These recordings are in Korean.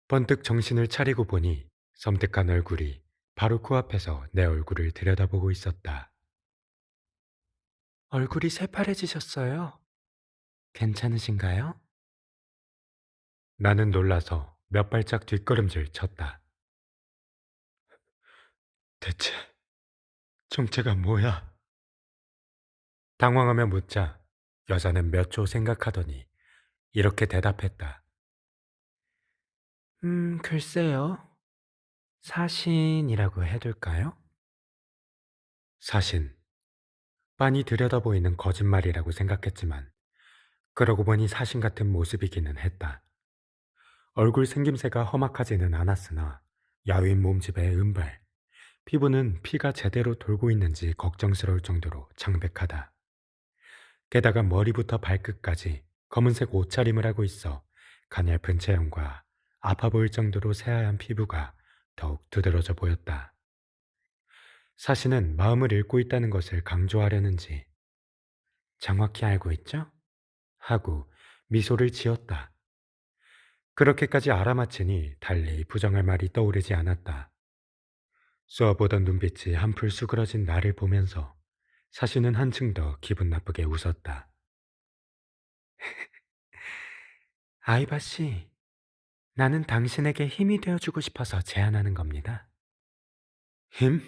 번뜩 정신을 차리고 보니 섬뜩한 얼굴이 바로 코앞에서 내 얼굴을 들여다보고 있었다. 얼굴이 새파래지셨어요. 괜찮으신가요? 나는 놀라서 몇 발짝 뒷걸음질 쳤다. 대체 정체가 뭐야? 당황하며 묻자 여자는 몇 초 생각하더니 이렇게 대답했다. 글쎄요. 사신이라고 해둘까요? 사신. 빤히 들여다보이는 거짓말이라고 생각했지만 그러고 보니 사신 같은 모습이기는 했다. 얼굴 생김새가 험악하지는 않았으나 야윈 몸집의 은발, 피부는 피가 제대로 돌고 있는지 걱정스러울 정도로 창백하다. 게다가 머리부터 발끝까지 검은색 옷차림을 하고 있어 가냘픈 체형과 아파 보일 정도로 새하얀 피부가 더욱 두드러져 보였다. 사신은 마음을 읽고 있다는 것을 강조하려는지 정확히 알고 있죠? 하고 미소를 지었다. 그렇게까지 알아맞히니 달리 부정할 말이 떠오르지 않았다. 쏘아보던 눈빛이 한풀 수그러진 나를 보면서 사신은 한층 더 기분 나쁘게 웃었다. 아이바 씨, 나는 당신에게 힘이 되어주고 싶어서 제안하는 겁니다. 힘?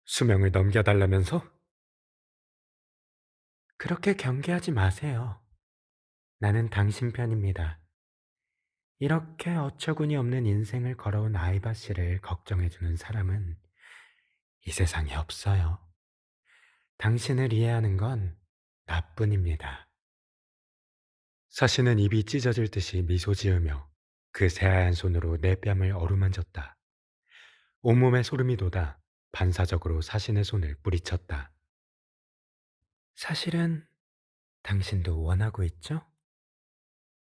수명을 넘겨달라면서? 그렇게 경계하지 마세요. 나는 당신 편입니다. 이렇게 어처구니 없는 인생을 걸어온 아이바 씨를 걱정해주는 사람은 이 세상에 없어요. 당신을 이해하는 건 나뿐입니다. 사신은 입이 찢어질 듯이 미소 지으며 그 새하얀 손으로 내 뺨을 어루만졌다. 온몸에 소름이 돋아 반사적으로 사신의 손을 뿌리쳤다. 사실은 당신도 원하고 있죠?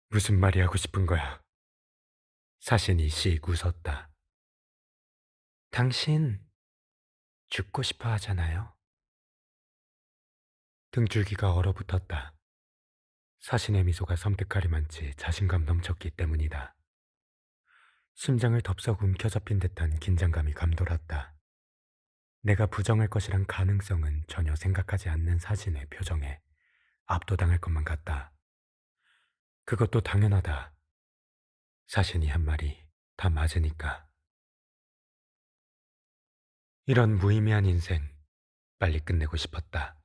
무슨 말이 하고 싶은 거야? 사신이 씩 웃었다. 당신 죽고 싶어 하잖아요. 등줄기가 얼어붙었다. 사신의 미소가 섬뜩하리만치 자신감 넘쳤기 때문이다. 심장을 덥석 움켜잡힌 듯한 긴장감이 감돌았다. 내가 부정할 것이란 가능성은 전혀 생각하지 않는 사신의 표정에 압도당할 것만 같다. 그것도 당연하다. 사신이 한 말이 다 맞으니까. 이런 무의미한 인생 빨리 끝내고 싶었다.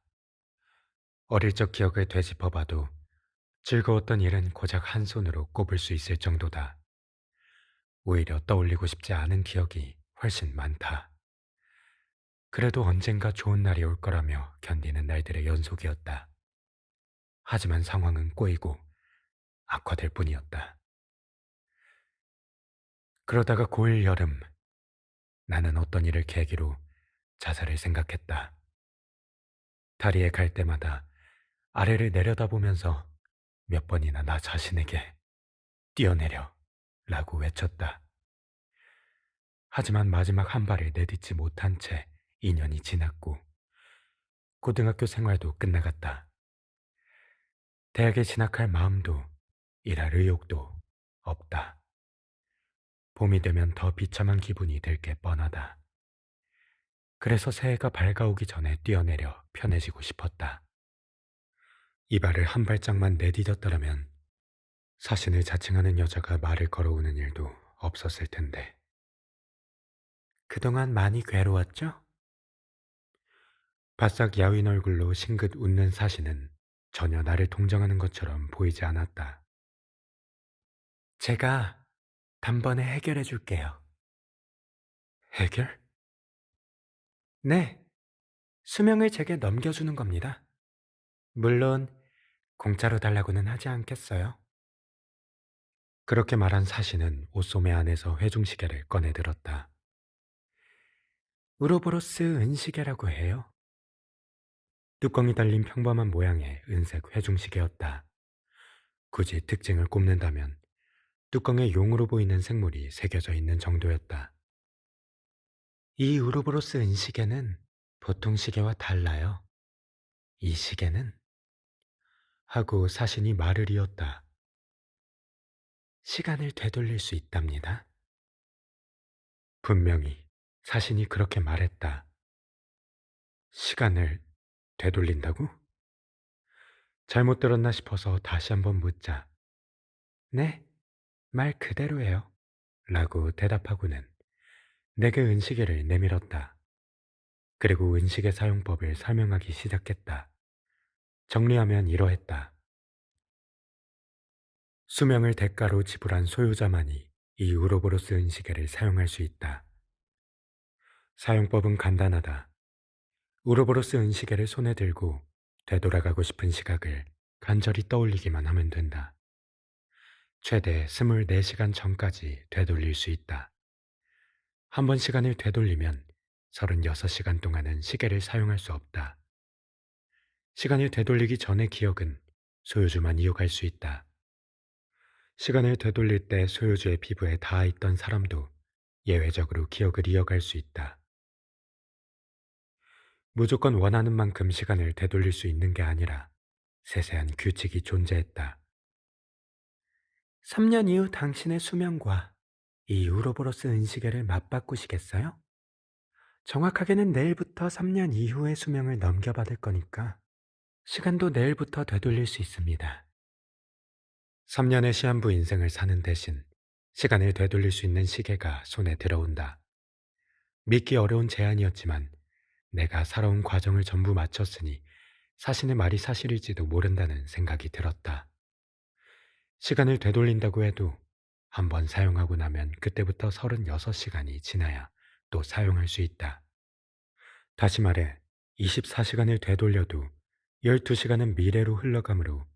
어릴 적 기억을 되짚어봐도 즐거웠던 일은 고작 한 손으로 꼽을 수 있을 정도다. 오히려 떠올리고 싶지 않은 기억이 훨씬 많다. 그래도 언젠가 좋은 날이 올 거라며 견디는 날들의 연속이었다. 하지만 상황은 꼬이고 악화될 뿐이었다. 그러다가 고일 여름, 나는 어떤 일을 계기로 자살을 생각했다. 다리에 갈 때마다 아래를 내려다보면서 몇 번이나 나 자신에게 뛰어내려 라고 외쳤다. 하지만 마지막 한 발을 내딛지 못한 채 2년이 지났고 고등학교 생활도 끝나갔다. 대학에 진학할 마음도 일할 의욕도 없다. 봄이 되면 더 비참한 기분이 들 게 뻔하다. 그래서 새해가 밝아오기 전에 뛰어내려 편해지고 싶었다. 이 발을 한 발짝만 내디뎠더라면 사신을 자칭하는 여자가 말을 걸어오는 일도 없었을 텐데. 그동안 많이 괴로웠죠? 바싹 야윈 얼굴로 싱긋 웃는 사신은 전혀 나를 동정하는 것처럼 보이지 않았다. 제가 단번에 해결해 줄게요. 해결? 네, 수명을 제게 넘겨주는 겁니다. 물론 공짜로 달라고는 하지 않겠어요? 그렇게 말한 사신은 옷소매 안에서 회중시계를 꺼내 들었다. 우로보로스 은시계라고 해요. 뚜껑이 달린 평범한 모양의 은색 회중시계였다. 굳이 특징을 꼽는다면 뚜껑에 용으로 보이는 생물이 새겨져 있는 정도였다. 이 우로보로스 은시계는 보통 시계와 달라요. 이 시계는 하고 사신이 말을 이었다. 시간을 되돌릴 수 있답니다. 분명히 사신이 그렇게 말했다. 시간을 되돌린다고? 잘못 들었나 싶어서 다시 한번 묻자. 네, 말 그대로예요. 라고 대답하고는 내게 은시계를 내밀었다. 그리고 은시계 사용법을 설명하기 시작했다. 정리하면 이러했다. 수명을 대가로 지불한 소유자만이 이 우로보로스 은시계를 사용할 수 있다. 사용법은 간단하다. 우로보로스 은시계를 손에 들고 되돌아가고 싶은 시각을 간절히 떠올리기만 하면 된다. 최대 24시간 전까지 되돌릴 수 있다. 한 번 시간을 되돌리면 36시간 동안은 시계를 사용할 수 없다. 시간을 되돌리기 전의 기억은 소유주만 이어갈 수 있다. 시간을 되돌릴 때 소유주의 피부에 닿아 있던 사람도 예외적으로 기억을 이어갈 수 있다. 무조건 원하는 만큼 시간을 되돌릴 수 있는 게 아니라 세세한 규칙이 존재했다. 3년 이후 당신의 수명과 이 우로보로스 은시계를 맞바꾸시겠어요? 정확하게는 내일부터 3년 이후의 수명을 넘겨받을 거니까 시간도 내일부터 되돌릴 수 있습니다. 3년의 시한부 인생을 사는 대신 시간을 되돌릴 수 있는 시계가 손에 들어온다. 믿기 어려운 제안이었지만 내가 살아온 과정을 전부 마쳤으니 사신의 말이 사실일지도 모른다는 생각이 들었다. 시간을 되돌린다고 해도 한번 사용하고 나면 그때부터 36시간이 지나야 또 사용할 수 있다. 다시 말해 24시간을 되돌려도 12시간은 미래로 흘러가므로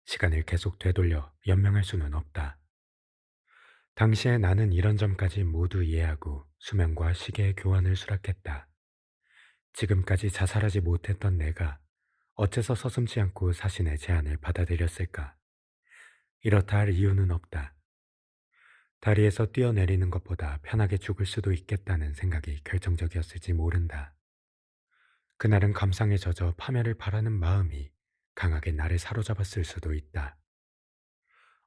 시간을 계속 되돌려 연명할 수는 없다. 당시에 나는 이런 점까지 모두 이해하고 수명과 시계의 교환을 수락했다. 지금까지 자살하지 못했던 내가 어째서 서슴지 않고 사신의 제안을 받아들였을까? 이렇다 할 이유는 없다. 다리에서 뛰어내리는 것보다 편하게 죽을 수도 있겠다는 생각이 결정적이었을지 모른다. 그날은 감상에 젖어 파멸을 바라는 마음이 강하게 나를 사로잡았을 수도 있다.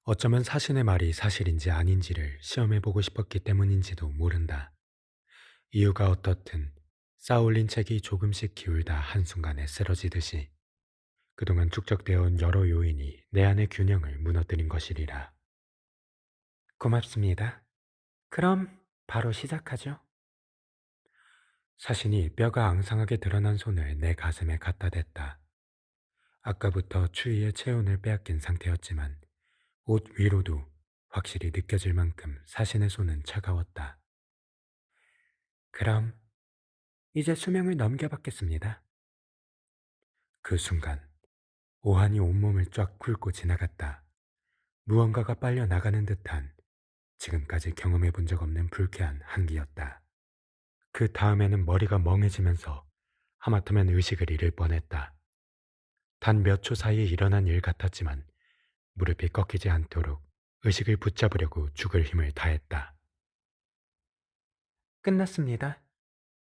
어쩌면 사신의 말이 사실인지 아닌지를 시험해보고 싶었기 때문인지도 모른다. 이유가 어떻든 쌓아올린 책이 조금씩 기울다 한순간에 쓰러지듯이 그동안 축적되어 온 여러 요인이 내 안의 균형을 무너뜨린 것이리라. 고맙습니다. 그럼 바로 시작하죠. 사신이 뼈가 앙상하게 드러난 손을 내 가슴에 갖다 댔다. 아까부터 추위에 체온을 빼앗긴 상태였지만 옷 위로도 확실히 느껴질 만큼 사신의 손은 차가웠다. 그럼 이제 수명을 넘겨받겠습니다. 그 순간 오한이 온몸을 쫙 훑고 지나갔다. 무언가가 빨려 나가는 듯한 지금까지 경험해 본 적 없는 불쾌한 한기였다. 그 다음에는 머리가 멍해지면서 하마터면 의식을 잃을 뻔했다. 단 몇 초 사이에 일어난 일 같았지만 무릎이 꺾이지 않도록 의식을 붙잡으려고 죽을 힘을 다했다. 끝났습니다.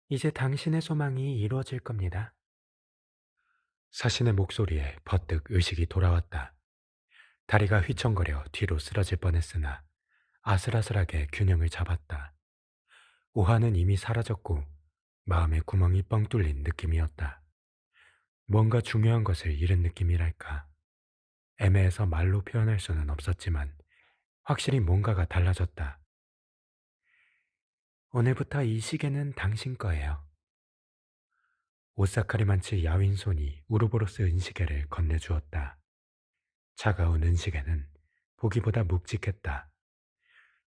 이제 당신의 소망이 이루어질 겁니다. 사신의 목소리에 버뜩 의식이 돌아왔다. 다리가 휘청거려 뒤로 쓰러질 뻔했으나 아슬아슬하게 균형을 잡았다. 오한은 이미 사라졌고 마음의 구멍이 뻥 뚫린 느낌이었다. 뭔가 중요한 것을 잃은 느낌이랄까. 애매해서 말로 표현할 수는 없었지만 확실히 뭔가가 달라졌다. 오늘부터 이 시계는 당신 거예요. 오사카리만치 야윈 손이 우르보로스 은시계를 건네주었다. 차가운 은시계는 보기보다 묵직했다.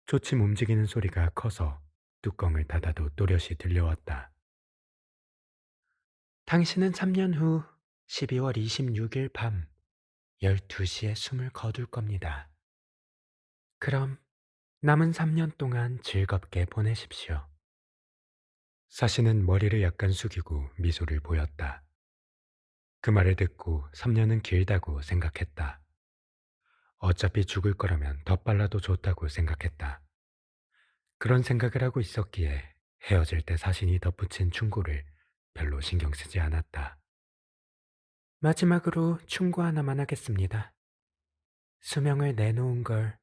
초침 움직이는 소리가 커서 뚜껑을 닫아도 또렷이 들려왔다. 당신은 3년 후 12월 26일 밤 12시에 숨을 거둘 겁니다. 그럼 남은 3년 동안 즐겁게 보내십시오. 사신은 머리를 약간 숙이고 미소를 보였다. 그 말을 듣고 3년은 길다고 생각했다. 어차피 죽을 거라면 더 빨라도 좋다고 생각했다. 그런 생각을 하고 있었기에 헤어질 때 사신이 덧붙인 충고를 별로 신경 쓰지 않았다. 마지막으로 충고 하나만 하겠습니다. 수명을 내놓은 걸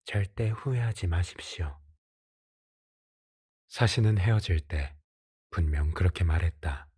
절대 후회하지 마십시오. 사신은 헤어질 때 분명 그렇게 말했다.